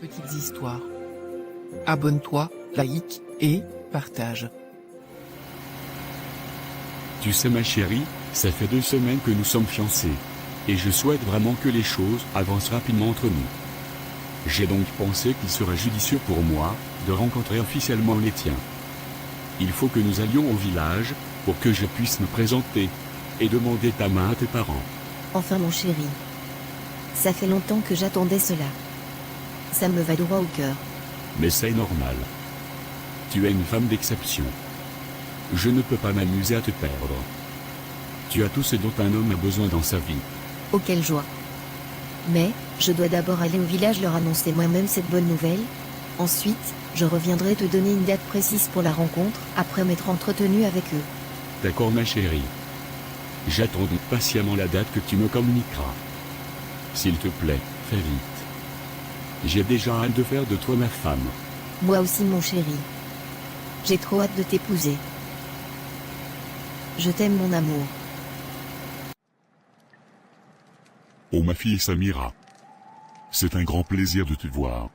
Petites histoires. Abonne-toi, like, et partage. Tu sais ma chérie, ça fait 2 semaines que nous sommes fiancés. Et je souhaite vraiment que les choses avancent rapidement entre nous. J'ai donc pensé qu'il serait judicieux pour moi de rencontrer officiellement les tiens. Il faut que nous allions au village pour que je puisse me présenter et demander ta main à tes parents. Enfin mon chéri. Ça fait longtemps que j'attendais cela. Ça me va droit au cœur. Mais c'est normal. Tu es une femme d'exception. Je ne peux pas m'amuser à te perdre. Tu as tout ce dont un homme a besoin dans sa vie. Oh quelle joie. Mais, je dois d'abord aller au village leur annoncer moi-même cette bonne nouvelle. Ensuite, je reviendrai te donner une date précise pour la rencontre, après m'être entretenu avec eux. D'accord ma chérie. J'attends donc patiemment la date que tu me communiqueras. S'il te plaît, fais vite. J'ai déjà hâte de faire de toi ma femme. Moi aussi mon chéri. J'ai trop hâte de t'épouser. Je t'aime mon amour. Oh ma fille Samira. C'est un grand plaisir de te voir.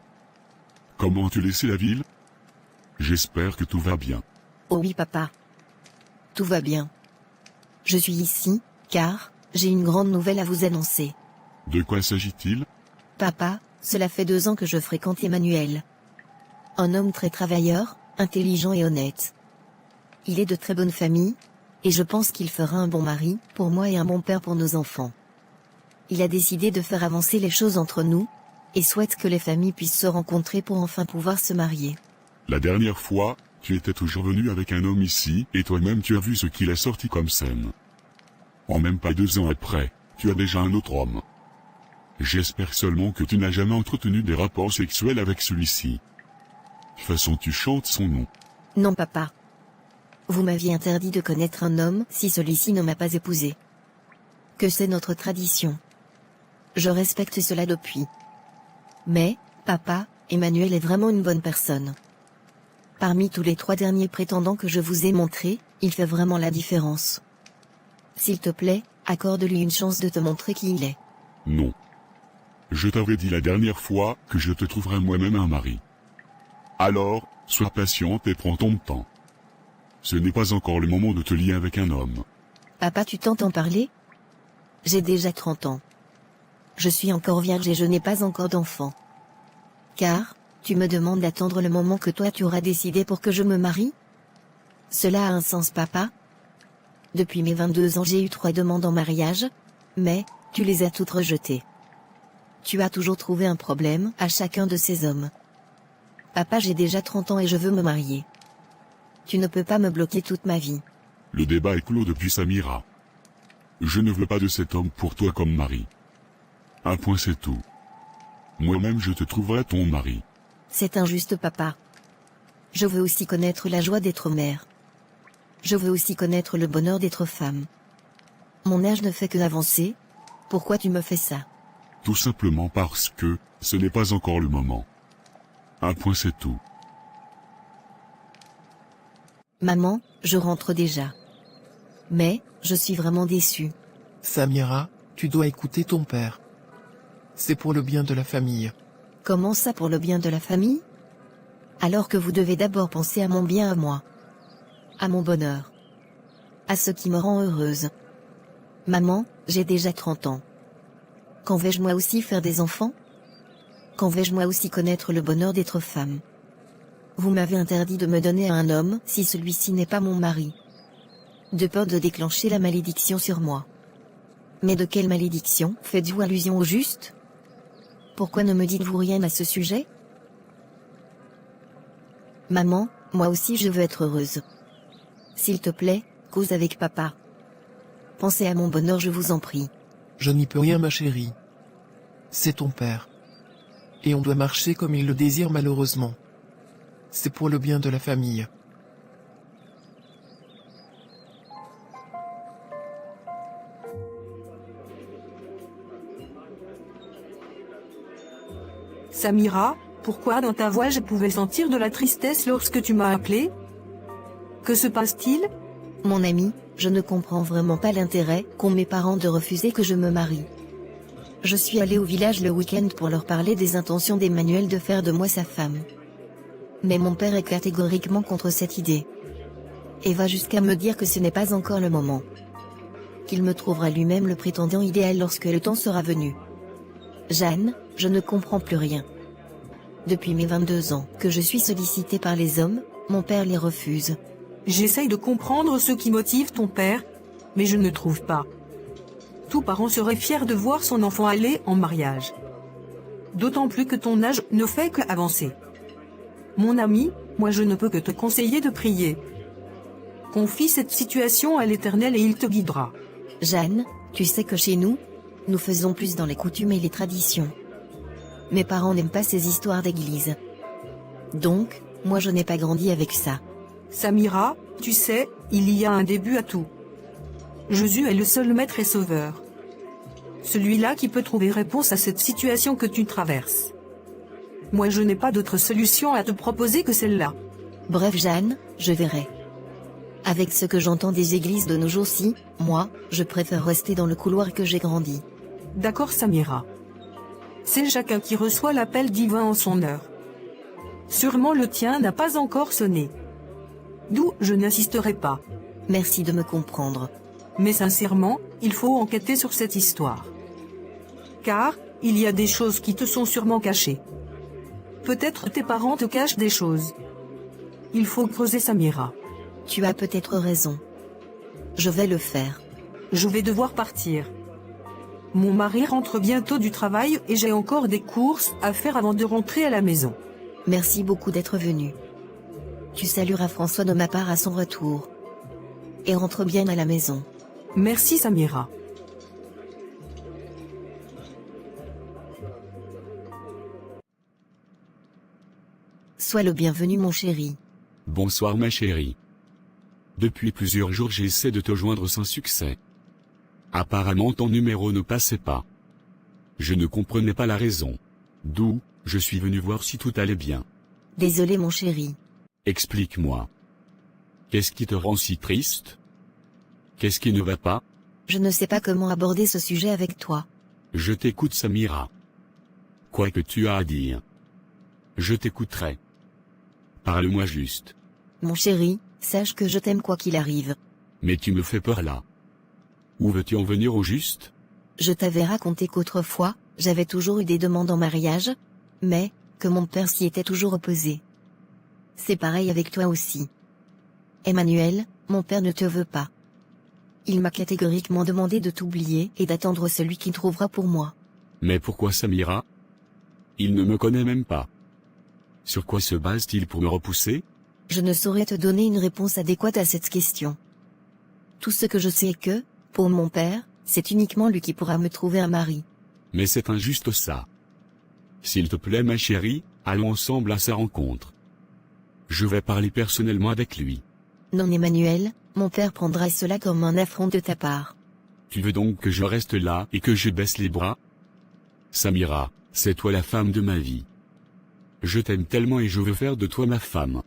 Comment as-tu laissé la ville? J'espère que tout va bien. Oh oui papa. Tout va bien. Je suis ici, car, j'ai une grande nouvelle à vous annoncer. De quoi s'agit-il? Papa, cela fait 2 ans que je fréquente Emmanuel. Un homme très travailleur, intelligent et honnête. Il est de très bonne famille, et je pense qu'il fera un bon mari, pour moi et un bon père pour nos enfants. Il a décidé de faire avancer les choses entre nous, et souhaite que les familles puissent se rencontrer pour enfin pouvoir se marier. La dernière fois, tu étais toujours venu avec un homme ici, et toi-même tu as vu ce qu'il a sorti comme scène. En même pas 2 ans après, tu as déjà un autre homme. J'espère seulement que tu n'as jamais entretenu des rapports sexuels avec celui-ci. De toute façon tu chantes son nom. Non papa. Vous m'aviez interdit de connaître un homme si celui-ci ne m'a pas épousé. Que c'est notre tradition. Je respecte cela depuis. Mais, papa, Emmanuel est vraiment une bonne personne. Parmi tous les 3 derniers prétendants que je vous ai montrés, il fait vraiment la différence. S'il te plaît, accorde-lui une chance de te montrer qui il est. Non. Je t'avais dit la dernière fois que je te trouverai moi-même un mari. Alors, sois patiente et prends ton temps. Ce n'est pas encore le moment de te lier avec un homme. Papa, tu t'entends parler? J'ai déjà 30 ans. Je suis encore vierge et je n'ai pas encore d'enfant. Car, tu me demandes d'attendre le moment que toi tu auras décidé pour que je me marie? Cela a un sens papa? Depuis mes 22 ans j'ai eu 3 demandes en mariage, mais, tu les as toutes rejetées. Tu as toujours trouvé un problème à chacun de ces hommes. Papa, j'ai déjà 30 ans et je veux me marier. Tu ne peux pas me bloquer toute ma vie. Le débat est clos depuis Samira. Je ne veux pas de cet homme pour toi comme mari. Un point c'est tout. Moi-même je te trouverai ton mari. C'est injuste papa. Je veux aussi connaître la joie d'être mère. Je veux aussi connaître le bonheur d'être femme. Mon âge ne fait que avancer. Pourquoi tu me fais ça? Tout simplement parce que, ce n'est pas encore le moment. Un point c'est tout. Maman, je rentre déjà. Mais, je suis vraiment déçue. Samira, tu dois écouter ton père. C'est pour le bien de la famille. Comment ça pour le bien de la famille? Alors que vous devez d'abord penser à mon bien à moi. À mon bonheur. À ce qui me rend heureuse. Maman, j'ai déjà 30 ans. Quand vais-je moi aussi faire des enfants? Quand vais-je moi aussi connaître le bonheur d'être femme? Vous m'avez interdit de me donner à un homme si celui-ci n'est pas mon mari. De peur de déclencher la malédiction sur moi. Mais de quelle malédiction faites-vous allusion au juste? Pourquoi ne me dites-vous rien à ce sujet? Maman, moi aussi je veux être heureuse. S'il te plaît, cause avec papa. Pensez à mon bonheur, je vous en prie. Je n'y peux rien ma chérie. C'est ton père. Et on doit marcher comme il le désire malheureusement. C'est pour le bien de la famille. Samira, pourquoi dans ta voix je pouvais sentir de la tristesse lorsque tu m'as appelé? Que se passe-t-il? Mon ami, je ne comprends vraiment pas l'intérêt qu'ont mes parents de refuser que je me marie. Je suis allée au village le week-end pour leur parler des intentions d'Emmanuel de faire de moi sa femme. Mais mon père est catégoriquement contre cette idée. Et va jusqu'à me dire que ce n'est pas encore le moment. Qu'il me trouvera lui-même le prétendant idéal lorsque le temps sera venu. Jeanne, je ne comprends plus rien. Depuis mes 22 ans que je suis sollicitée par les hommes, mon père les refuse. J'essaye de comprendre ce qui motive ton père, mais je ne trouve pas. Tout parent serait fier de voir son enfant aller en mariage. D'autant plus que ton âge ne fait qu'avancer. Mon ami, moi je ne peux que te conseiller de prier. Confie cette situation à l'Éternel et il te guidera. Jeanne, tu sais que chez nous, nous faisons plus dans les coutumes et les traditions. Mes parents n'aiment pas ces histoires d'église. Donc, moi je n'ai pas grandi avec ça. Samira, tu sais, il y a un début à tout. Jésus est le seul maître et sauveur. Celui-là qui peut trouver réponse à cette situation que tu traverses. Moi je n'ai pas d'autre solution à te proposer que celle-là. Bref Jeanne, je verrai. Avec ce que j'entends des églises de nos jours-ci, moi, je préfère rester dans le couloir que j'ai grandi. D'accord Samira. C'est chacun qui reçoit l'appel divin en son heure. Sûrement le tien n'a pas encore sonné. D'où je n'insisterai pas. Merci de me comprendre. Mais sincèrement, il faut enquêter sur cette histoire. Car, il y a des choses qui te sont sûrement cachées. Peut-être tes parents te cachent des choses. Il faut creuser Samira. Tu as peut-être raison. Je vais le faire. Je vais devoir partir. Mon mari rentre bientôt du travail et j'ai encore des courses à faire avant de rentrer à la maison. Merci beaucoup d'être venu. Tu salueras François de ma part à son retour. Et rentre bien à la maison. Merci Samira. Sois le bienvenu mon chéri. Bonsoir ma chérie. Depuis plusieurs jours j'essaie de te joindre sans succès. Apparemment ton numéro ne passait pas. Je ne comprenais pas la raison. D'où, je suis venu voir si tout allait bien. Désolé mon chéri. Explique-moi. Qu'est-ce qui te rend si triste? Qu'est-ce qui ne va pas? Je ne sais pas comment aborder ce sujet avec toi. Je t'écoute Samira. Quoi que tu as à dire. Je t'écouterai. Parle-moi juste. Mon chéri, sache que je t'aime quoi qu'il arrive. Mais tu me fais peur là. Où veux-tu en venir au juste? Je t'avais raconté qu'autrefois, j'avais toujours eu des demandes en mariage, mais, que mon père s'y était toujours opposé. C'est pareil avec toi aussi. Emmanuel, mon père ne te veut pas. Il m'a catégoriquement demandé de t'oublier et d'attendre celui qui trouvera pour moi. Mais pourquoi Samira? Il ne me connaît même pas. Sur quoi se base-t-il pour me repousser? Je ne saurais te donner une réponse adéquate à cette question. Tout ce que je sais est que, pour mon père, c'est uniquement lui qui pourra me trouver un mari. Mais c'est injuste ça. S'il te plaît ma chérie, allons ensemble à sa rencontre. Je vais parler personnellement avec lui. Non Emmanuel, mon père prendra cela comme un affront de ta part. Tu veux donc que je reste là et que je baisse les bras? Samira, c'est toi la femme de ma vie. Je t'aime tellement et je veux faire de toi ma femme.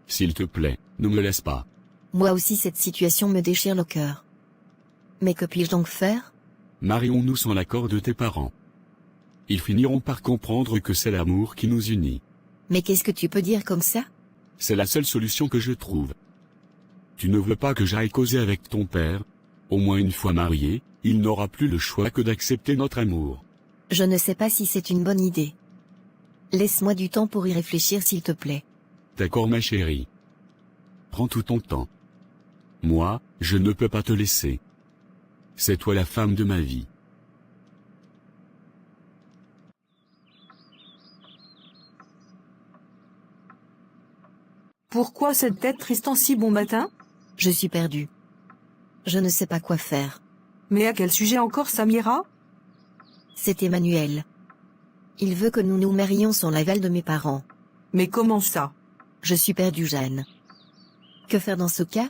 S'il te plaît, ne me laisse pas. Moi aussi cette situation me déchire le cœur. Mais que puis-je donc faire? Marions-nous sans l'accord de tes parents. Ils finiront par comprendre que c'est l'amour qui nous unit. Mais qu'est-ce que tu peux dire comme ça? C'est la seule solution que je trouve. Tu ne veux pas que j'aille causer avec ton père? Au moins une fois marié, il n'aura plus le choix que d'accepter notre amour. Je ne sais pas si c'est une bonne idée. Laisse-moi du temps pour y réfléchir s'il te plaît. D'accord ma chérie. Prends tout ton temps. Moi, je ne peux pas te laisser. C'est toi la femme de ma vie. Pourquoi cette tête triste en si bon matin? Je suis perdue. Je ne sais pas quoi faire. Mais à quel sujet encore Samira? C'est Emmanuel. Il veut que nous nous marions sans l'aval de mes parents. Mais comment ça? Je suis perdue Jeanne. Que faire dans ce cas?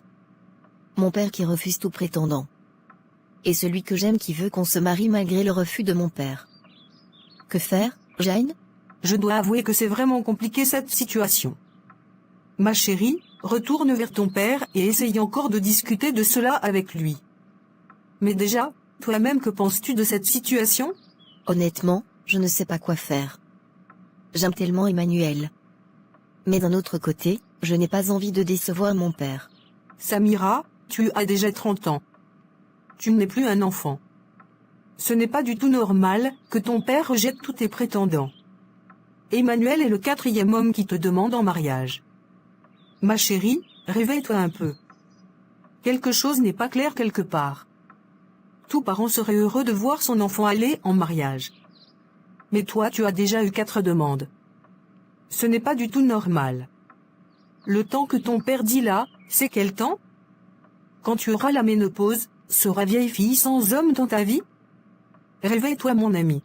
Mon père qui refuse tout prétendant. Et celui que j'aime qui veut qu'on se marie malgré le refus de mon père. Que faire, Jeanne? Je dois avouer que c'est vraiment compliqué cette situation. Ma chérie, retourne vers ton père et essaye encore de discuter de cela avec lui. Mais déjà, toi-même que penses-tu de cette situation? Honnêtement, je ne sais pas quoi faire. J'aime tellement Emmanuel. Mais d'un autre côté, je n'ai pas envie de décevoir mon père. Samira, tu as déjà 30 ans. Tu n'es plus un enfant. Ce n'est pas du tout normal que ton père rejette tous tes prétendants. Emmanuel est le 4e homme qui te demande en mariage. Ma chérie, réveille-toi un peu. Quelque chose n'est pas clair quelque part. Tout parent serait heureux de voir son enfant aller en mariage. Mais toi tu as déjà eu 4 demandes. Ce n'est pas du tout normal. Le temps que ton père dit là, c'est quel temps? Quand tu auras la ménopause, sera vieille fille sans homme dans ta vie? Réveille-toi mon ami.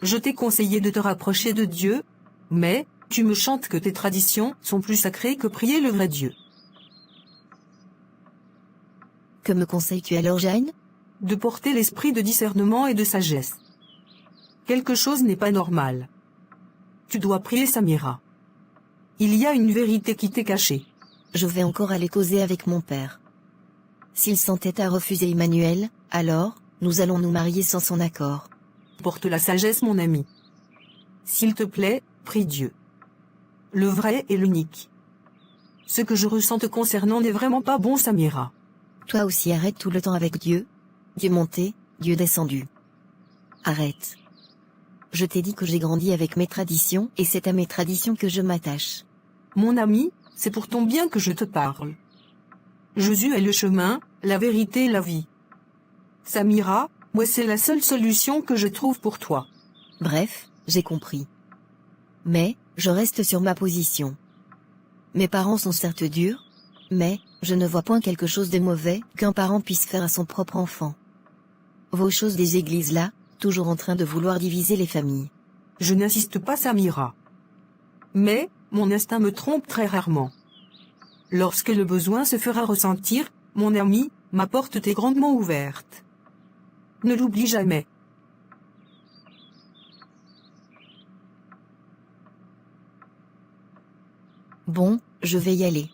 Je t'ai conseillé de te rapprocher de Dieu, mais tu me chantes que tes traditions sont plus sacrées que prier le vrai Dieu. Que me conseilles-tu alors, Jane? De porter l'esprit de discernement et de sagesse. Quelque chose n'est pas normal. Tu dois prier Samira. Il y a une vérité qui t'est cachée. Je vais encore aller causer avec mon père. S'il s'entête à refuser Emmanuel, alors, nous allons nous marier sans son accord. Porte la sagesse mon ami. S'il te plaît, prie Dieu. Le vrai et l'unique. Ce que je ressens te concernant n'est vraiment pas bon Samira. Toi aussi arrête tout le temps avec Dieu. Dieu monté, Dieu descendu. Arrête. Je t'ai dit que j'ai grandi avec mes traditions et c'est à mes traditions que je m'attache. Mon ami, c'est pour ton bien que je te parle. Jésus est le chemin, la vérité et la vie. Samira, moi c'est la seule solution que je trouve pour toi. Bref, j'ai compris. Mais, je reste sur ma position. Mes parents sont certes durs, mais, je ne vois point quelque chose de mauvais qu'un parent puisse faire à son propre enfant. Vos choses des églises là, toujours en train de vouloir diviser les familles. Je n'insiste pas Samira. Mais, mon instinct me trompe très rarement. Lorsque le besoin se fera ressentir, mon ami, ma porte t'est grandement ouverte. Ne l'oublie jamais. Bon, je vais y aller.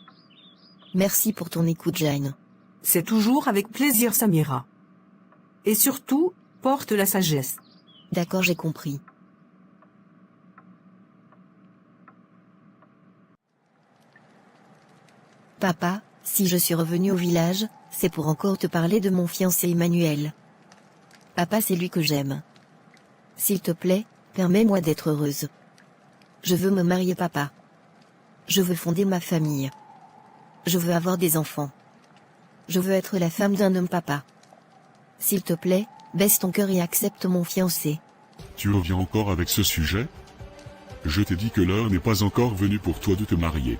Merci pour ton écoute, Jane. C'est toujours avec plaisir Samira. Et surtout, porte la sagesse. D'accord, j'ai compris. Papa, si je suis revenue au village, c'est pour encore te parler de mon fiancé Emmanuel. Papa, c'est lui que j'aime. S'il te plaît, permets-moi d'être heureuse. Je veux me marier, papa. Je veux fonder ma famille. Je veux avoir des enfants. Je veux être la femme d'un homme, papa. S'il te plaît, baisse ton cœur et accepte mon fiancé. Tu reviens encore avec ce sujet? Je t'ai dit que l'heure n'est pas encore venue pour toi de te marier.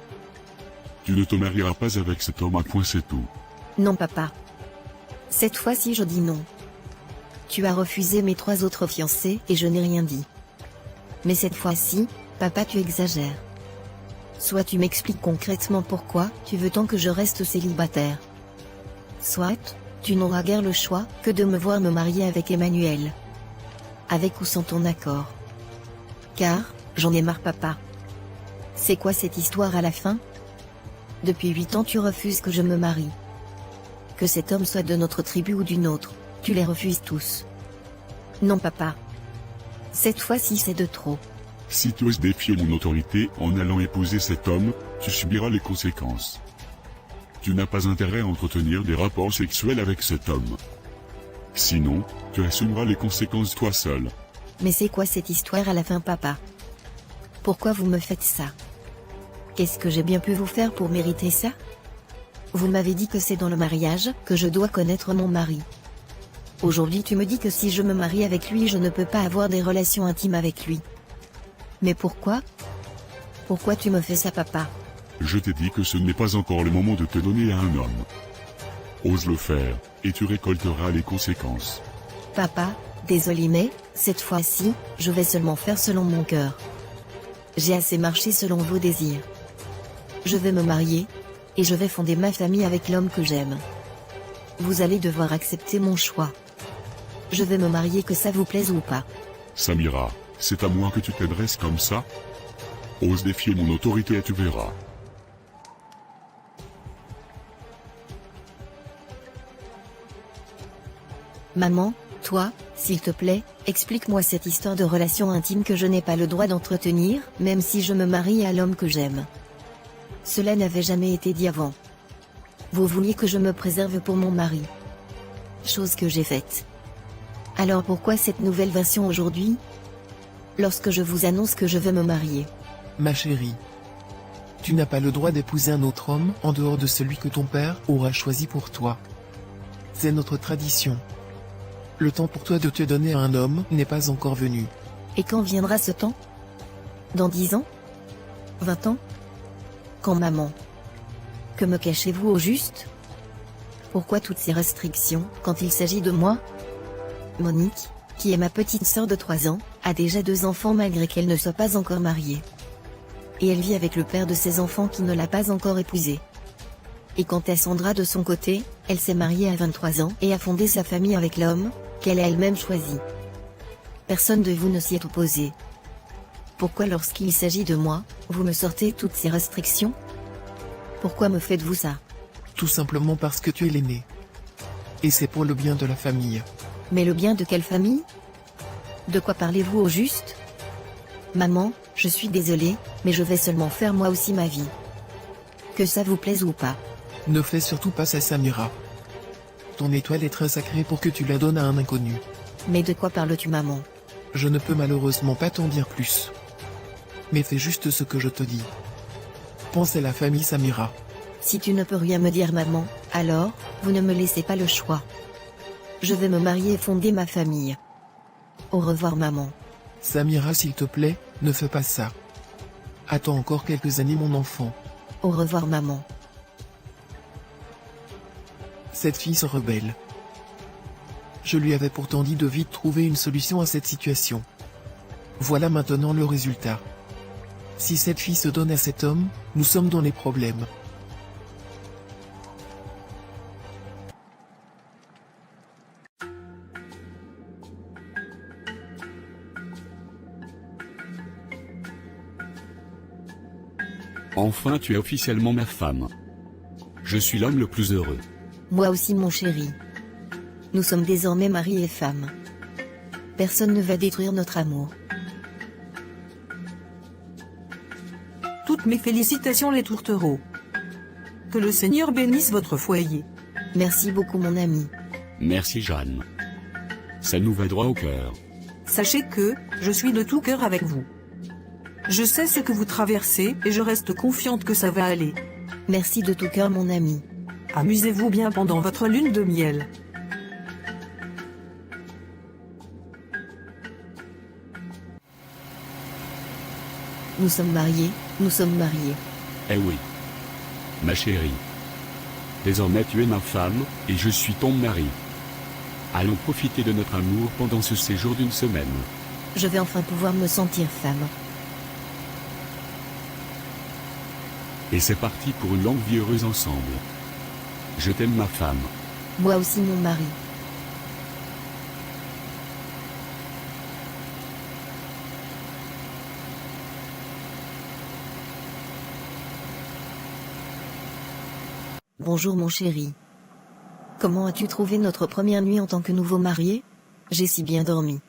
Tu ne te marieras pas avec cet homme, à point c'est tout. Non, papa. Cette fois-ci je dis non. Tu as refusé mes 3 autres fiancés et je n'ai rien dit. Mais cette fois-ci, papa, tu exagères. Soit tu m'expliques concrètement pourquoi tu veux tant que je reste célibataire. Soit, tu n'auras guère le choix que de me voir me marier avec Emmanuel. Avec ou sans ton accord. Car, j'en ai marre, papa. C'est quoi cette histoire à la fin? Depuis 8 ans tu refuses que je me marie. Que cet homme soit de notre tribu ou d'une autre, tu les refuses tous. Non, papa. Cette fois-ci c'est de trop. Si tu oses défier mon autorité en allant épouser cet homme, tu subiras les conséquences. Tu n'as pas intérêt à entretenir des rapports sexuels avec cet homme. Sinon, tu assumeras les conséquences toi seul. Mais c'est quoi cette histoire à la fin, papa? Pourquoi vous me faites ça? Qu'est-ce que j'ai bien pu vous faire pour mériter ça? Vous m'avez dit que c'est dans le mariage que je dois connaître mon mari. Aujourd'hui tu me dis que si je me marie avec lui je ne peux pas avoir des relations intimes avec lui. Mais pourquoi? Pourquoi tu me fais ça, papa? Je t'ai dit que ce n'est pas encore le moment de te donner à un homme. Ose le faire, et tu récolteras les conséquences. Papa, désolé mais, cette fois-ci, je vais seulement faire selon mon cœur. J'ai assez marché selon vos désirs. Je vais me marier, et je vais fonder ma famille avec l'homme que j'aime. Vous allez devoir accepter mon choix. Je vais me marier que ça vous plaise ou pas. Samira, c'est à moi que tu t'adresses comme ça? Ose défier mon autorité et tu verras. Maman, toi, S'il te plaît, explique-moi cette histoire de relation intime que je n'ai pas le droit d'entretenir, même si je me marie à l'homme que j'aime. Cela n'avait jamais été dit avant. Vous vouliez que je me préserve pour mon mari. Chose que j'ai faite. Alors pourquoi cette nouvelle version aujourd'hui? Lorsque je vous annonce que je veux me marier. Ma chérie. Tu n'as pas le droit d'épouser un autre homme en dehors de celui que ton père aura choisi pour toi. C'est notre tradition. Le temps pour toi de te donner à un homme n'est pas encore venu. Et quand viendra ce temps? Dans 10 ans? 20 ans? Quand maman? Que me cachez-vous au juste? Pourquoi toutes ces restrictions quand il s'agit de moi? Monique, qui est ma petite sœur de 3 ans, a déjà 2 enfants malgré qu'elle ne soit pas encore mariée. Et elle vit avec le père de ses enfants qui ne l'a pas encore épousée. Et quant à Sandra de son côté, elle s'est mariée à 23 ans et a fondé sa famille avec l'homme qu'elle a elle-même choisi. Personne de vous ne s'y est opposé. Pourquoi lorsqu'il s'agit de moi, vous me sortez toutes ces restrictions? Pourquoi me faites-vous ça? Tout simplement parce que tu es l'aîné. Et c'est pour le bien de la famille. Mais le bien de quelle famille? De quoi parlez-vous au juste? Maman, je suis désolée, mais je vais seulement faire moi aussi ma vie. Que ça vous plaise ou pas. Ne fais surtout pas ça, Samira. Ton étoile est très sacrée pour que tu la donnes à un inconnu. Mais de quoi parles-tu, maman? Je ne peux malheureusement pas t'en dire plus. Mais fais juste ce que je te dis. Pense à la famille, Samira. Si tu ne peux rien me dire, maman, alors, vous ne me laissez pas le choix. Je vais me marier et fonder ma famille. Au revoir, maman. Samira, s'il te plaît, ne fais pas ça. Attends encore quelques années, mon enfant. Au revoir, maman. Cette fille se rebelle. Je lui avais pourtant dit de vite trouver une solution à cette situation. Voilà maintenant le résultat. Si cette fille se donne à cet homme, nous sommes dans les problèmes. Enfin, tu es officiellement ma femme. Je suis l'homme le plus heureux. Moi aussi, mon chéri. Nous sommes désormais mari et femme. Personne ne va détruire notre amour. Toutes mes félicitations les tourtereaux. Que le Seigneur bénisse votre foyer. Merci beaucoup, mon ami. Merci Jeanne. Ça nous va droit au cœur. Sachez que, je suis de tout cœur avec vous. Je sais ce que vous traversez et je reste confiante que ça va aller. Merci de tout cœur, mon ami. Amusez-vous bien pendant votre lune de miel. Nous sommes mariés, nous sommes mariés. Eh oui. Ma chérie. Désormais tu es ma femme, et je suis ton mari. Allons profiter de notre amour pendant ce séjour d'1 semaine. Je vais enfin pouvoir me sentir femme. Et c'est parti pour une longue vie heureuse ensemble. Je t'aime ma femme. Moi aussi, mon mari. Bonjour mon chéri. Comment as-tu trouvé notre première nuit en tant que nouveau marié? J'ai si bien dormi.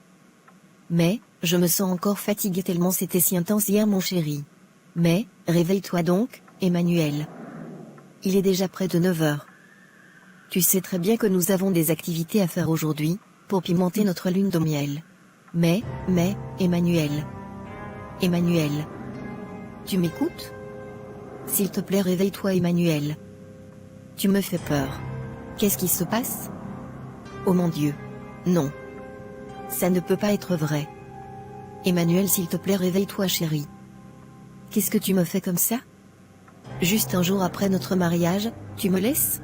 Mais, je me sens encore fatiguée tellement c'était si intense hier mon chéri. Mais, réveille-toi donc, Emmanuel. Il est déjà près de 9 heures. Tu sais très bien que nous avons des activités à faire aujourd'hui, pour pimenter notre lune de miel. Mais, Emmanuel. Emmanuel. Tu m'écoutes? S'il te plaît, réveille-toi, Emmanuel. Tu me fais peur. Qu'est-ce qui se passe? Oh mon Dieu. Non. Ça ne peut pas être vrai. Emmanuel, s'il te plaît, réveille-toi, chérie. Qu'est-ce que tu me fais comme ça? Juste un jour après notre mariage, tu me laisses?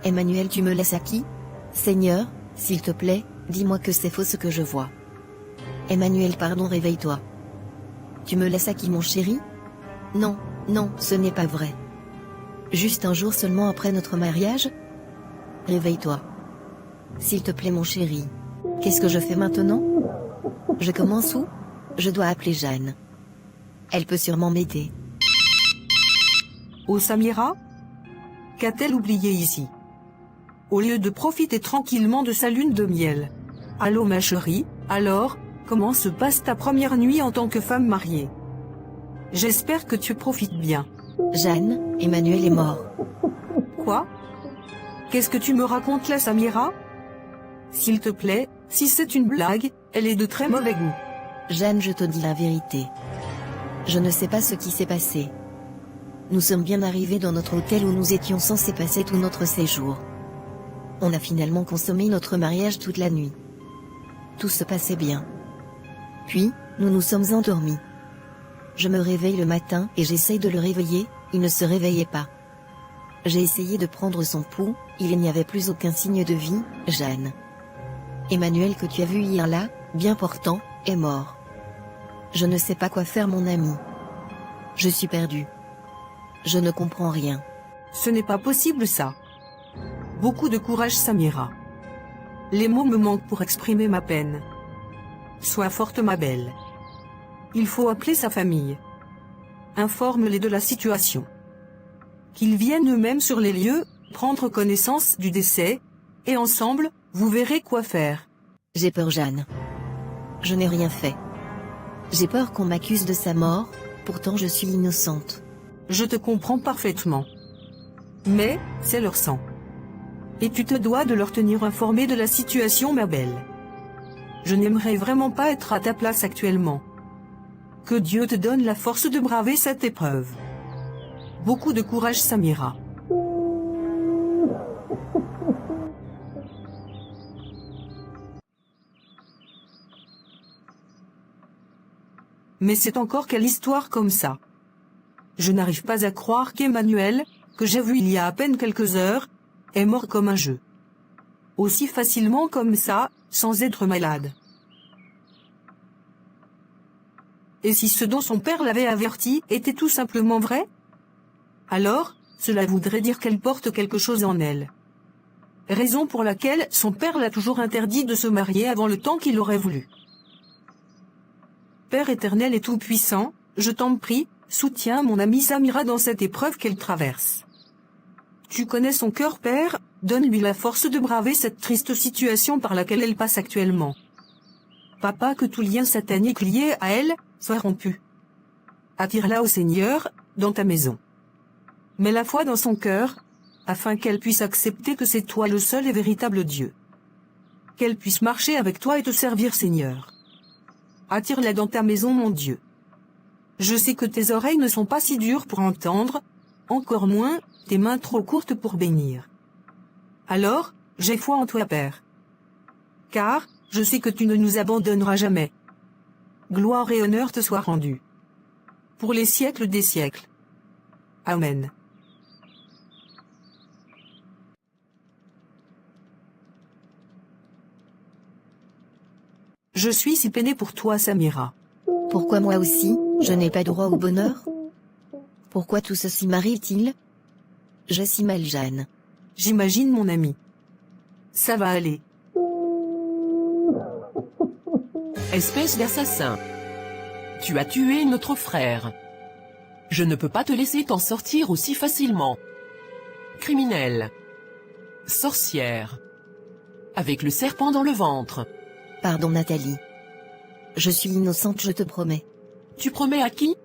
Emmanuel, tu me laisses à qui? Seigneur, s'il te plaît, dis-moi que c'est faux ce que je vois. Emmanuel, pardon, réveille-toi. Tu me laisses à qui, mon chéri? Non, ce n'est pas vrai. Juste un jour seulement après notre mariage? Réveille-toi. S'il te plaît, mon chéri. Qu'est-ce que je fais maintenant? Je commence où? Je dois appeler Jeanne. Elle peut sûrement m'aider. Oh Samira? Qu'a-t-elle oublié ici? Au lieu de profiter tranquillement de sa lune de miel, Allô ma chérie, alors, comment se passe ta première nuit en tant que femme mariée? J'espère que tu profites bien. Jeanne, Emmanuel est mort. Quoi? Qu'est-ce que tu me racontes là, Samira? S'il te plaît, si c'est une blague, elle est de très mauvais goût. Jeanne, je te dis la vérité. Je ne sais pas ce qui s'est passé. Nous sommes bien arrivés dans notre hôtel où nous étions censés passer tout notre séjour. On a finalement consommé notre mariage toute la nuit. Tout se passait bien. Puis, nous nous sommes endormis. Je me réveille le matin et j'essaye de le réveiller, il ne se réveillait pas. J'ai essayé de prendre son pouls, il n'y avait plus aucun signe de vie, Jeanne. Emmanuel que tu as vu hier là, bien portant, est mort. Je ne sais pas quoi faire mon ami. Je suis perdue. Je ne comprends rien. Ce n'est pas possible ça. Beaucoup de courage Samira. Les mots me manquent pour exprimer ma peine. Sois forte ma belle. Il faut appeler sa famille. Informe-les de la situation. Qu'ils viennent eux-mêmes sur les lieux, prendre connaissance du décès, et ensemble, vous verrez quoi faire. J'ai peur Jeanne. Je n'ai rien fait. J'ai peur qu'on m'accuse de sa mort, pourtant je suis innocente. Je te comprends parfaitement. Mais, c'est leur sang. Et tu te dois de leur tenir informé de la situation ma belle. Je n'aimerais vraiment pas être à ta place actuellement. Que Dieu te donne la force de braver cette épreuve. Beaucoup de courage Samira. Mais c'est encore quelle histoire comme ça. Je n'arrive pas à croire qu'Emmanuel, que j'ai vu il y a à peine quelques heures, est mort comme un jeu. Aussi facilement comme ça, sans être malade. Et si ce dont son père l'avait averti était tout simplement vrai? Alors, cela voudrait dire qu'elle porte quelque chose en elle. Raison pour laquelle son père l'a toujours interdit de se marier avant le temps qu'il aurait voulu. Père éternel et tout-puissant, je t'en prie, soutiens mon amie Samira dans cette épreuve qu'elle traverse. Tu connais son cœur, Père, donne-lui la force de braver cette triste situation par laquelle elle passe actuellement. Papa, que tout lien satanique lié à elle soit rompu. Attire-la au Seigneur, dans ta maison. Mets la foi dans son cœur, afin qu'elle puisse accepter que c'est toi le seul et véritable Dieu. Qu'elle puisse marcher avec toi et te servir, Seigneur. Attire-la dans ta maison, mon Dieu. Je sais que tes oreilles ne sont pas si dures pour entendre, encore moins tes mains trop courtes pour bénir. Alors, j'ai foi en toi, Père. Car, je sais que tu ne nous abandonneras jamais. Gloire et honneur te soient rendus. Pour les siècles des siècles. Amen. Je suis si peinée pour toi, Samira. Pourquoi moi aussi, je n'ai pas droit au bonheur? Pourquoi tout ceci m'arrive-t-il? Je suis mal Jeanne. J'imagine mon ami. Ça va aller. Espèce d'assassin. Tu as tué notre frère. Je ne peux pas te laisser t'en sortir aussi facilement. Criminel. Sorcière. Avec le serpent dans le ventre. Pardon Nathalie. Je suis innocente, je te promets. Tu promets à qui?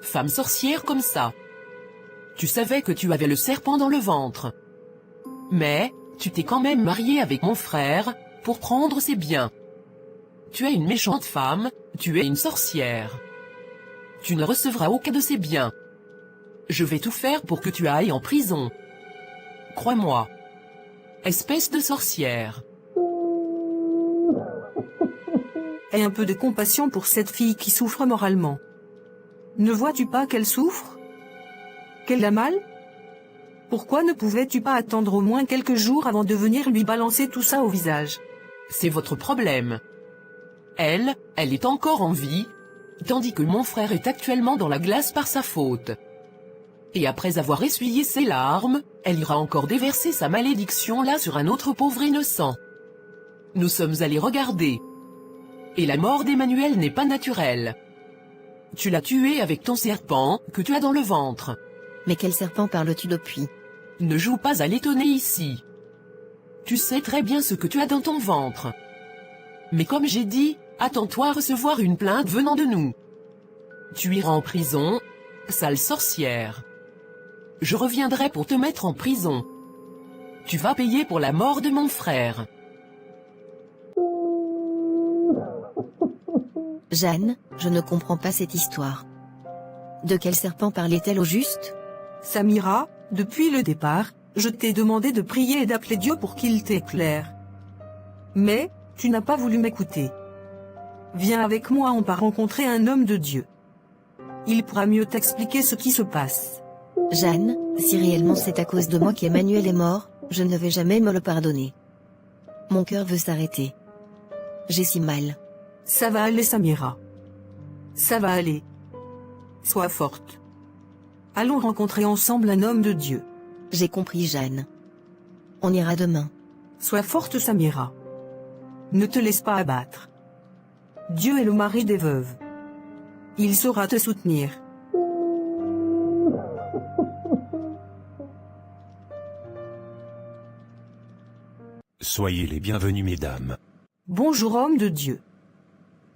Femme sorcière comme ça. Tu savais que tu avais le serpent dans le ventre. Mais, tu t'es quand même mariée avec mon frère, pour prendre ses biens. Tu es une méchante femme, tu es une sorcière. Tu ne recevras aucun de ses biens. Je vais tout faire pour que tu ailles en prison. Crois-moi. Espèce de sorcière. Aie un peu de compassion pour cette fille qui souffre moralement. Ne vois-tu pas qu'elle souffre? Qu'elle a mal? Pourquoi ne pouvais-tu pas attendre au moins quelques jours avant de venir lui balancer tout ça au visage? C'est votre problème. Elle est encore en vie, tandis que mon frère est actuellement dans la glace par sa faute. Et après avoir essuyé ses larmes, elle ira encore déverser sa malédiction là sur un autre pauvre innocent. Nous sommes allés regarder. Et la mort d'Emmanuel n'est pas naturelle. Tu l'as tué avec ton serpent, que tu as dans le ventre. Mais quel serpent parles-tu depuis? Ne joue pas à l'étonner ici. Tu sais très bien ce que tu as dans ton ventre. Mais comme j'ai dit, attends-toi à recevoir une plainte venant de nous. Tu iras en prison, sale sorcière. Je reviendrai pour te mettre en prison. Tu vas payer pour la mort de mon frère. Jeanne, je ne comprends pas cette histoire. De quel serpent parlait-elle au juste? Samira, depuis le départ, je t'ai demandé de prier et d'appeler Dieu pour qu'il t'éclaire. Mais, tu n'as pas voulu m'écouter. Viens avec moi, on va rencontrer un homme de Dieu. Il pourra mieux t'expliquer ce qui se passe. Jeanne, si réellement c'est à cause de moi qu'Emmanuel est mort, je ne vais jamais me le pardonner. Mon cœur veut s'arrêter. J'ai si mal. Ça va aller, Samira. Ça va aller. Sois forte. Allons rencontrer ensemble un homme de Dieu. J'ai compris, Jeanne. On ira demain. Sois forte, Samira. Ne te laisse pas abattre. Dieu est le mari des veuves. Il saura te soutenir. Soyez les bienvenus, mesdames. Bonjour, homme de Dieu.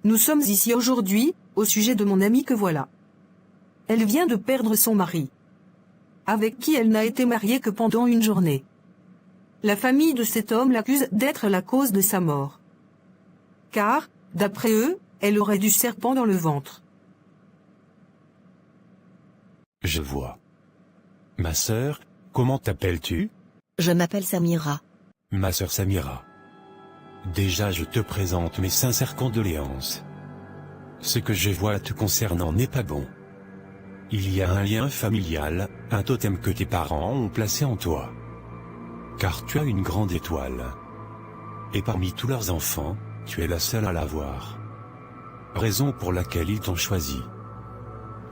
Nous sommes ici aujourd'hui, au sujet de mon amie que voilà. Elle vient de perdre son mari, avec qui elle n'a été mariée que pendant une journée. La famille de cet homme l'accuse d'être la cause de sa mort. Car, d'après eux, elle aurait du serpent dans le ventre. Je vois. Ma sœur, comment t'appelles-tu? Je m'appelle Samira. Ma sœur Samira. Déjà je te présente mes sincères condoléances. Ce que je vois te concernant n'est pas bon. Il y a un lien familial, un totem que tes parents ont placé en toi. Car tu as une grande étoile. Et parmi tous leurs enfants, tu es la seule à l'avoir. Raison pour laquelle ils t'ont choisi.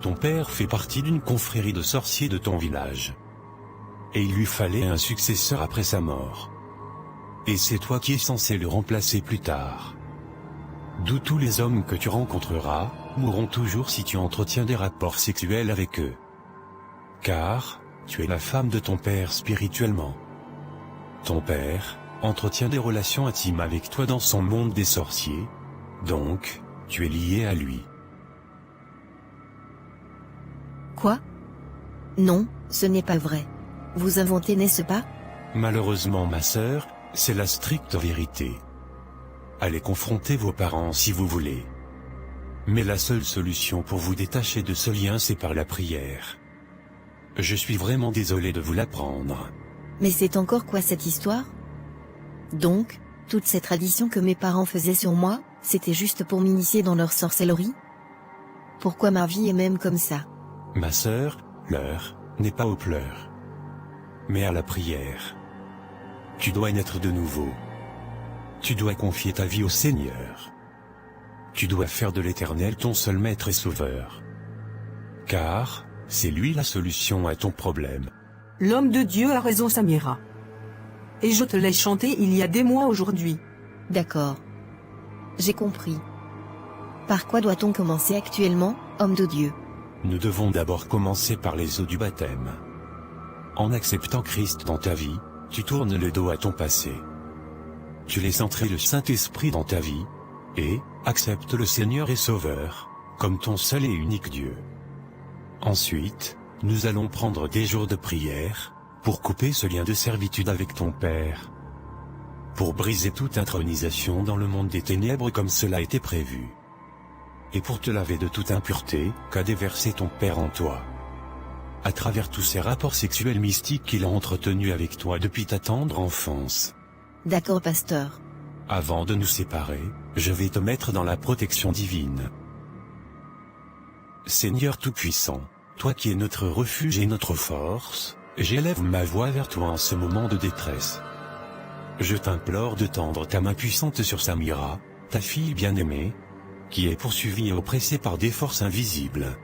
Ton père fait partie d'une confrérie de sorciers de ton village. Et il lui fallait un successeur après sa mort. Et c'est toi qui es censé le remplacer plus tard. D'où tous les hommes que tu rencontreras, mourront toujours si tu entretiens des rapports sexuels avec eux. Car, tu es la femme de ton père spirituellement. Ton père entretient des relations intimes avec toi dans son monde des sorciers, donc, tu es lié à lui. Quoi? Non, ce n'est pas vrai. Vous inventez, n'est-ce pas? Malheureusement, ma sœur, c'est la stricte vérité. Allez confronter vos parents si vous voulez. Mais la seule solution pour vous détacher de ce lien, c'est par la prière. Je suis vraiment désolé de vous l'apprendre. Mais c'est encore quoi cette histoire? Donc, toutes ces traditions que mes parents faisaient sur moi, c'était juste pour m'initier dans leur sorcellerie? Pourquoi ma vie est même comme ça? Ma sœur, l'heure n'est pas aux pleurs, mais à la prière. Tu dois naître de nouveau. Tu dois confier ta vie au Seigneur. Tu dois faire de l'Éternel ton seul maître et sauveur. Car, c'est lui la solution à ton problème. L'homme de Dieu a raison, Samira. Et je te l'ai chanté il y a des mois aujourd'hui. D'accord. J'ai compris. Par quoi doit-on commencer actuellement, homme de Dieu? Nous devons d'abord commencer par les eaux du baptême. En acceptant Christ dans ta vie, tu tournes le dos à ton passé. Tu laisses entrer le Saint-Esprit dans ta vie, et acceptes le Seigneur et Sauveur, comme ton seul et unique Dieu. Ensuite, nous allons prendre des jours de prière, pour couper ce lien de servitude avec ton Père. Pour briser toute intronisation dans le monde des ténèbres comme cela était prévu. Et pour te laver de toute impureté, qu'a déversé ton Père en toi. À travers tous ces rapports sexuels mystiques qu'il a entretenus avec toi depuis ta tendre enfance. D'accord, pasteur. Avant de nous séparer, je vais te mettre dans la protection divine. Seigneur Tout-Puissant, toi qui es notre refuge et notre force, j'élève ma voix vers toi en ce moment de détresse. Je t'implore de tendre ta main puissante sur Samira, ta fille bien-aimée, qui est poursuivie et oppressée par des forces invisibles.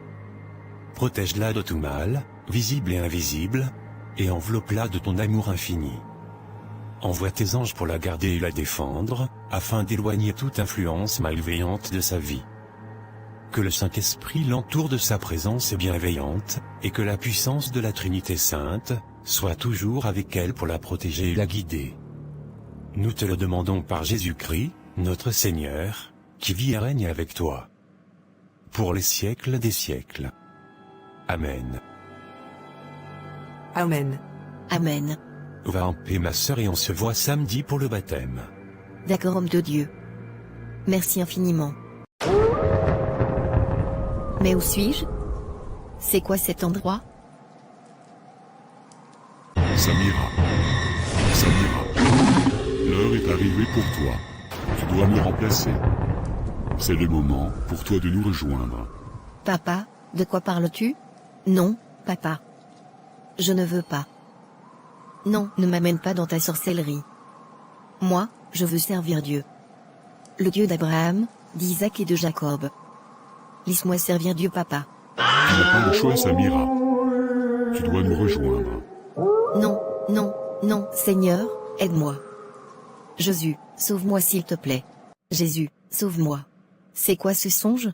Protège-la de tout mal, visible et invisible, et enveloppe-la de ton amour infini. Envoie tes anges pour la garder et la défendre, afin d'éloigner toute influence malveillante de sa vie. Que le Saint-Esprit l'entoure de sa présence bienveillante, et que la puissance de la Trinité Sainte soit toujours avec elle pour la protéger et la guider. Nous te le demandons par Jésus-Christ, notre Seigneur, qui vit et règne avec toi, pour les siècles des siècles. Amen. Amen. Amen. Va en paix ma sœur et on se voit samedi pour le baptême. D'accord, homme de Dieu. Merci infiniment. Mais où suis-je? C'est quoi cet endroit? Samira. L'heure est arrivée pour toi. Tu dois me remplacer. C'est le moment pour toi de nous rejoindre. Papa, de quoi parles-tu? Non, papa. Je ne veux pas. Non, ne m'amène pas dans ta sorcellerie. Moi, je veux servir Dieu. Le Dieu d'Abraham, d'Isaac et de Jacob. Laisse-moi servir Dieu, papa. Tu n'as pas le choix, Samira. Tu dois nous rejoindre. Non, non, non, Seigneur, aide-moi. Jésus, sauve-moi s'il te plaît. Jésus, sauve-moi. C'est quoi ce songe?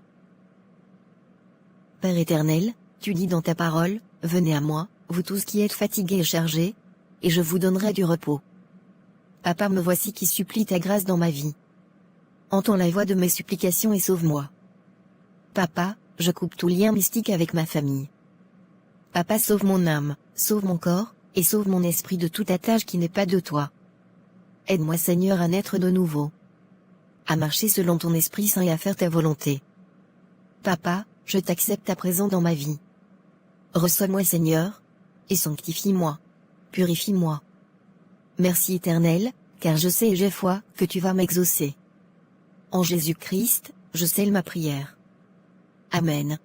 Père éternel, tu dis dans ta parole, venez à moi, vous tous qui êtes fatigués et chargés, et je vous donnerai du repos. Papa, me voici qui supplie ta grâce dans ma vie. Entends la voix de mes supplications et sauve-moi. Papa, je coupe tout lien mystique avec ma famille. Papa, sauve mon âme, sauve mon corps, et sauve mon esprit de toute attache qui n'est pas de toi. Aide-moi Seigneur à naître de nouveau. À marcher selon ton Esprit Saint et à faire ta volonté. Papa, je t'accepte à présent dans ma vie. Reçois-moi Seigneur, et sanctifie-moi. Purifie-moi. Merci Éternel, car je sais et j'ai foi que tu vas m'exaucer. En Jésus-Christ, je scelle ma prière. Amen.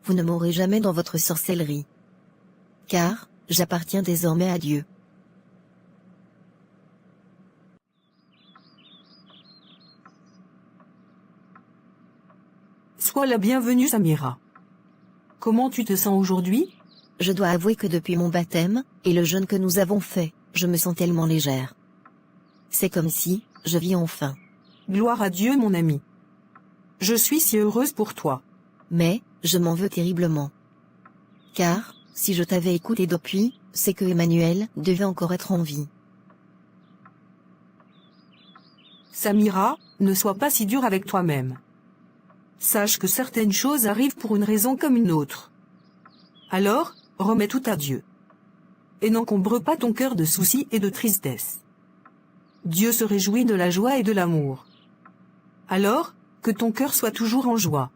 Vous ne mourrez jamais dans votre sorcellerie. Car, j'appartiens désormais à Dieu. Sois la bienvenue, Samira. Comment tu te sens aujourd'hui? Je dois avouer que depuis mon baptême, et le jeûne que nous avons fait, je me sens tellement légère. C'est comme si, je vis enfin. Gloire à Dieu, mon ami. Je suis si heureuse pour toi. Mais, je m'en veux terriblement. Car, si je t'avais écouté depuis, c'est que Emmanuel devait encore être en vie. Samira, ne sois pas si dure avec toi-même. Sache que certaines choses arrivent pour une raison comme une autre. Alors, remets tout à Dieu. Et n'encombre pas ton cœur de soucis et de tristesse. Dieu se réjouit de la joie et de l'amour. Alors, que ton cœur soit toujours en joie.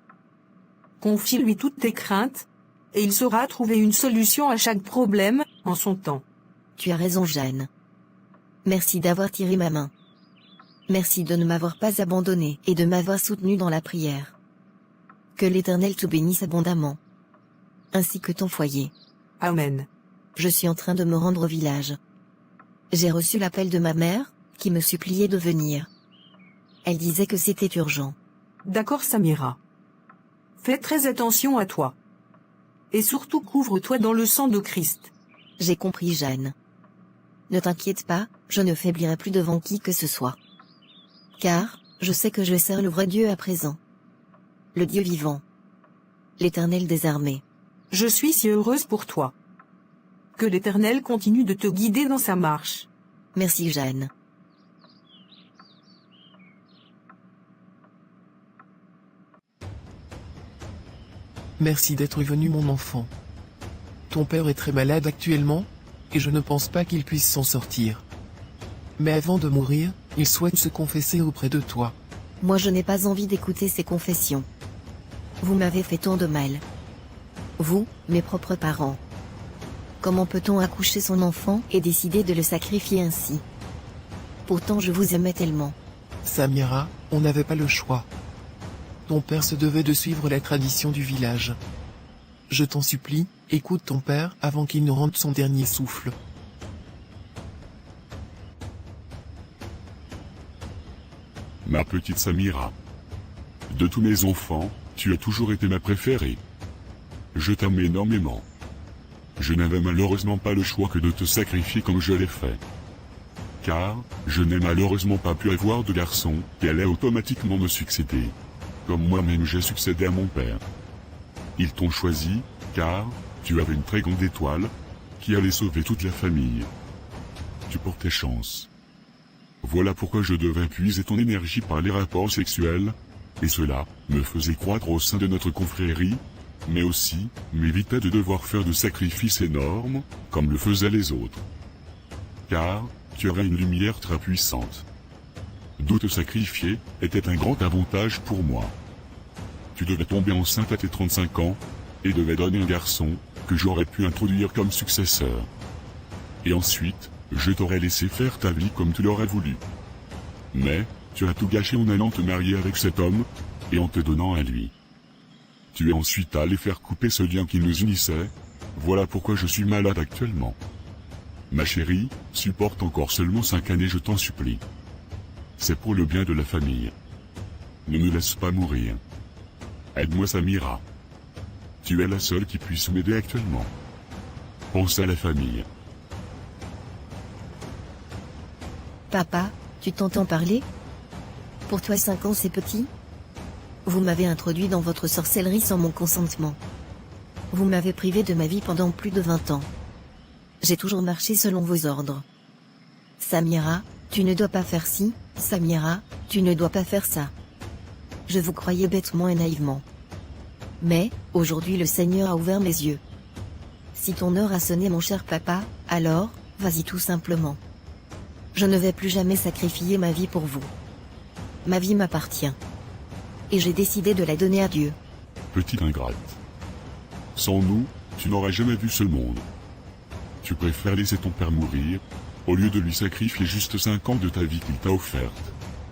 Confie-lui toutes tes craintes, et il saura trouver une solution à chaque problème, en son temps. Tu as raison, Jeanne. Merci d'avoir tiré ma main. Merci de ne m'avoir pas abandonné et de m'avoir soutenu dans la prière. Que l'Éternel te bénisse abondamment. Ainsi que ton foyer. Amen. Je suis en train de me rendre au village. J'ai reçu l'appel de ma mère, qui me suppliait de venir. Elle disait que c'était urgent. D'accord, Samira. Fais très attention à toi. Et surtout couvre-toi dans le sang de Christ. J'ai compris, Jeanne. Ne t'inquiète pas, je ne faiblirai plus devant qui que ce soit. Car, je sais que je sers le vrai Dieu à présent. Le Dieu vivant. L'Éternel des armées. Je suis si heureuse pour toi. Que l'Éternel continue de te guider dans sa marche. Merci, Jeanne. Merci d'être venu, mon enfant. Ton père est très malade actuellement, et je ne pense pas qu'il puisse s'en sortir. Mais avant de mourir, il souhaite se confesser auprès de toi. Moi je n'ai pas envie d'écouter ces confessions. Vous m'avez fait tant de mal. Vous, mes propres parents. Comment peut-on accoucher son enfant et décider de le sacrifier ainsi? Pourtant je vous aimais tellement. Samira, on n'avait pas le choix. Ton père se devait de suivre la tradition du village. Je t'en supplie, écoute ton père avant qu'il ne rende son dernier souffle. Ma petite Samira. De tous mes enfants, tu as toujours été ma préférée. Je t'aime énormément. Je n'avais malheureusement pas le choix que de te sacrifier comme je l'ai fait. Car, je n'ai malheureusement pas pu avoir de garçon, qui allait automatiquement me succéder. Comme moi-même j'ai succédé à mon père. Ils t'ont choisi, car, tu avais une très grande étoile, qui allait sauver toute la famille. Tu portais chance. Voilà pourquoi je devais puiser ton énergie par les rapports sexuels, et cela me faisait croître au sein de notre confrérie, mais aussi m'évitait de devoir faire de sacrifices énormes, comme le faisaient les autres. Car tu aurais une lumière très puissante. D'où te sacrifier était un grand avantage pour moi. Tu devais tomber enceinte à tes 35 ans, et devais donner un garçon, que j'aurais pu introduire comme successeur. Et ensuite, je t'aurais laissé faire ta vie comme tu l'aurais voulu. Mais, tu as tout gâché en allant te marier avec cet homme, et en te donnant à lui. Tu es ensuite allé faire couper ce lien qui nous unissait, voilà pourquoi je suis malade actuellement. Ma chérie, supporte encore seulement 5 années, je t'en supplie. C'est pour le bien de la famille. Ne me laisse pas mourir. Aide-moi Samira. Tu es la seule qui puisse m'aider actuellement. Pense à la famille. Papa, tu t'entends parler? Pour toi 5 ans c'est petit? Vous m'avez introduit dans votre sorcellerie sans mon consentement. Vous m'avez privé de ma vie pendant plus de 20 ans. J'ai toujours marché selon vos ordres. Samira, tu ne dois pas faire ci, Samira, tu ne dois pas faire ça. Je vous croyais bêtement et naïvement. Mais, aujourd'hui le Seigneur a ouvert mes yeux. Si ton heure a sonné mon cher papa, alors, vas-y tout simplement. Je ne vais plus jamais sacrifier ma vie pour vous. Ma vie m'appartient. Et j'ai décidé de la donner à Dieu. Petite ingrate. Sans nous, tu n'aurais jamais vu ce monde. Tu préfères laisser ton père mourir, au lieu de lui sacrifier juste 5 ans de ta vie qu'il t'a offerte.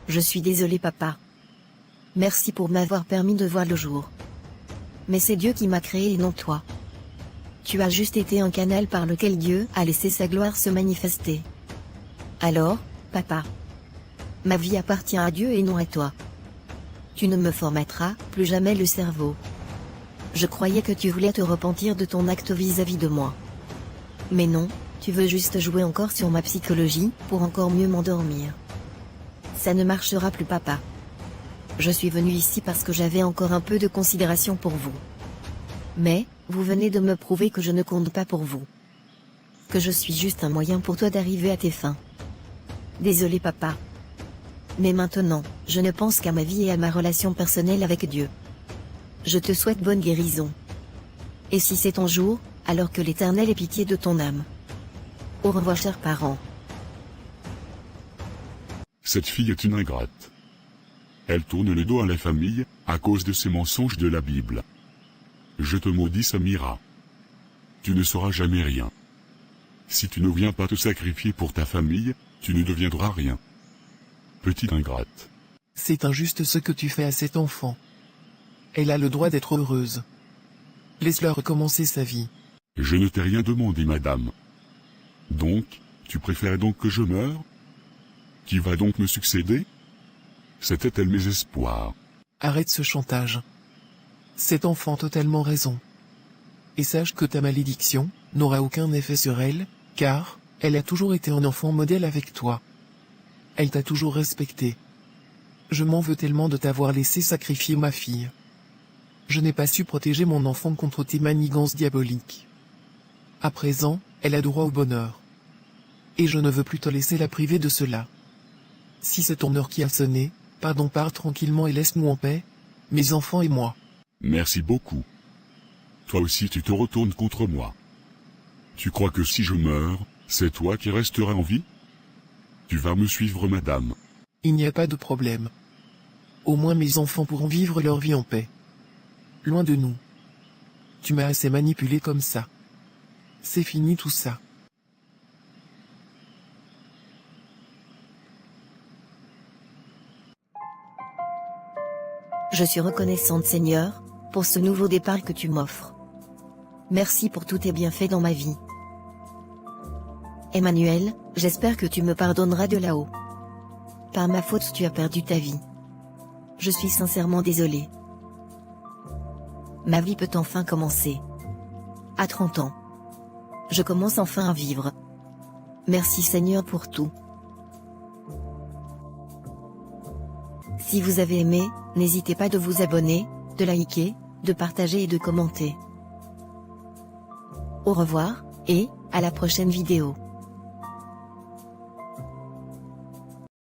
Je suis désolé papa. Merci pour m'avoir permis de voir le jour. Mais c'est Dieu qui m'a créé et non toi. Tu as juste été un canal par lequel Dieu a laissé sa gloire se manifester. Alors, papa. Ma vie appartient à Dieu et non à toi. Tu ne me formateras plus jamais le cerveau. Je croyais que tu voulais te repentir de ton acte vis-à-vis de moi. Mais non, tu veux juste jouer encore sur ma psychologie, pour encore mieux m'endormir. Ça ne marchera plus papa. Je suis venu ici parce que j'avais encore un peu de considération pour vous. Mais, vous venez de me prouver que je ne compte pas pour vous. Que je suis juste un moyen pour toi d'arriver à tes fins. Désolé papa. Mais maintenant, je ne pense qu'à ma vie et à ma relation personnelle avec Dieu. Je te souhaite bonne guérison. Et si c'est ton jour, alors que l'Éternel ait pitié de ton âme. Au revoir chers parents. Cette fille est une ingrate. Elle tourne le dos à la famille, à cause de ces mensonges de la Bible. Je te maudis Samira. Tu ne sauras jamais rien. Si tu ne viens pas te sacrifier pour ta famille, tu ne deviendras rien. Petite ingrate. C'est injuste ce que tu fais à cet enfant. Elle a le droit d'être heureuse. Laisse-la recommencer sa vie. Je ne t'ai rien demandé madame. Donc, tu préfères donc que je meure? Qui va donc me succéder? C'était-elle mes espoirs? Arrête ce chantage. Cet enfant a totalement raison. Et sache que ta malédiction n'aura aucun effet sur elle, car elle a toujours été un enfant modèle avec toi. Elle t'a toujours respecté. Je m'en veux tellement de t'avoir laissé sacrifier ma fille. Je n'ai pas su protéger mon enfant contre tes manigances diaboliques. À présent, elle a droit au bonheur. Et je ne veux plus te laisser la priver de cela. Si c'est ton heure qui a sonné, pardon, pars tranquillement et laisse-nous en paix, mes enfants et moi. Merci beaucoup. Toi aussi tu te retournes contre moi. Tu crois que si je meurs, c'est toi qui resteras en vie? Tu vas me suivre madame. Il n'y a pas de problème. Au moins mes enfants pourront vivre leur vie en paix. Loin de nous. Tu m'as assez manipulé comme ça. C'est fini tout ça. Je suis reconnaissante Seigneur, pour ce nouveau départ que tu m'offres. Merci pour tous tes bienfaits dans ma vie. Emmanuel, j'espère que tu me pardonneras de là-haut. Par ma faute tu as perdu ta vie. Je suis sincèrement désolée. Ma vie peut enfin commencer. À 30 ans. Je commence enfin à vivre. Merci Seigneur pour tout. Si vous avez aimé, n'hésitez pas de vous abonner, de liker, de partager et de commenter. Au revoir, et à la prochaine vidéo.